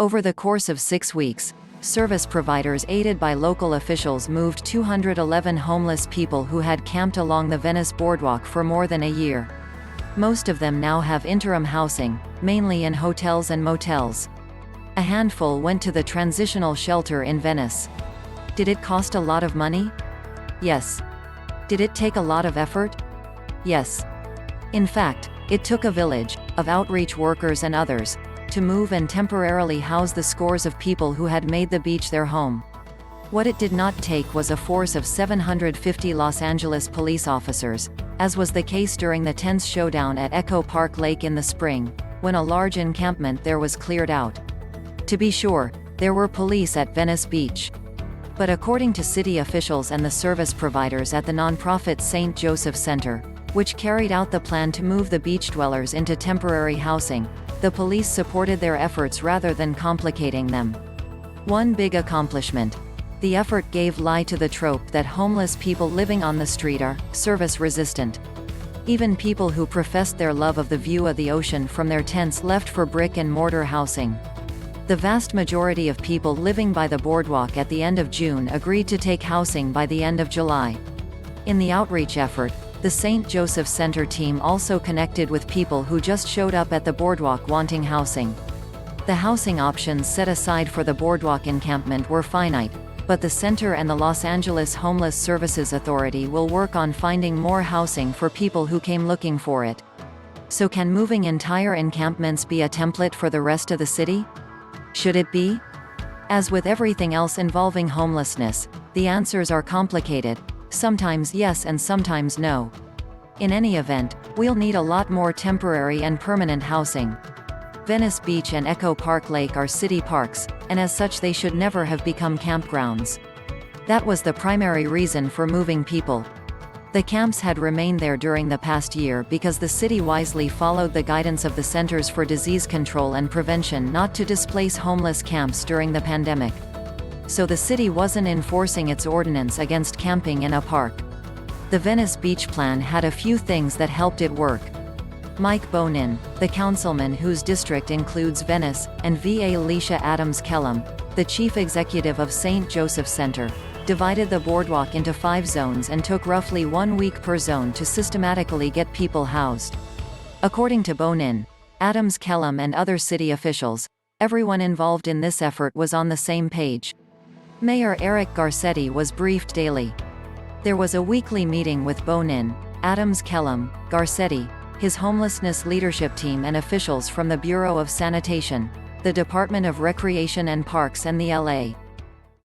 Over the course of 6 weeks, service providers aided by local officials moved 211 homeless people who had camped along the Venice boardwalk for more than a year. Most of them now have interim housing, mainly in hotels and motels. A handful went to the transitional shelter in Venice. Did it cost a lot of money? Yes. Did it take a lot of effort? Yes. In fact, it took a village, of outreach workers and others, to move and temporarily house the scores of people who had made the beach their home. What it did not take was a force of 750 Los Angeles police officers, as was the case during the tense showdown at Echo Park Lake in the spring, when a large encampment there was cleared out. To be sure, there were police at Venice Beach. But according to city officials and the service providers at the nonprofit St. Joseph Center, which carried out the plan to move the beach dwellers into temporary housing, the police supported their efforts rather than complicating them. One big accomplishment. The effort gave lie to the trope that homeless people living on the street are service-resistant. Even people who professed their love of the view of the ocean from their tents left for brick and mortar housing. The vast majority of people living by the boardwalk at the end of June agreed to take housing by the end of July. In the outreach effort, the St. Joseph Center team also connected with people who just showed up at the boardwalk wanting housing. The housing options set aside for the boardwalk encampment were finite, but the center and the Los Angeles Homeless Services Authority will work on finding more housing for people who came looking for it. So can moving entire encampments be a template for the rest of the city? Should it be? As with everything else involving homelessness, the answers are complicated. Sometimes yes and sometimes no. In any event, we'll need a lot more temporary and permanent housing. Venice Beach and Echo Park Lake are city parks, and as such they should never have become campgrounds. That was the primary reason for moving people. The camps had remained there during the past year because the city wisely followed the guidance of the Centers for Disease Control and Prevention not to displace homeless camps during the pandemic. So the city wasn't enforcing its ordinance against camping in a park. The Venice Beach plan had a few things that helped it work. Mike Bonin, the councilman whose district includes Venice, and Va Lecia Adams Kellum, the chief executive of St. Joseph Center, divided the boardwalk into 5 zones and took roughly 1 week per zone to systematically get people housed. According to Bonin, Adams Kellum and other city officials, everyone involved in this effort was on the same page. Mayor Eric Garcetti was briefed daily. There was a weekly meeting with Bonin, Adams Kellum, Garcetti, his homelessness leadership team and officials from the Bureau of Sanitation, the Department of Recreation and Parks and the LA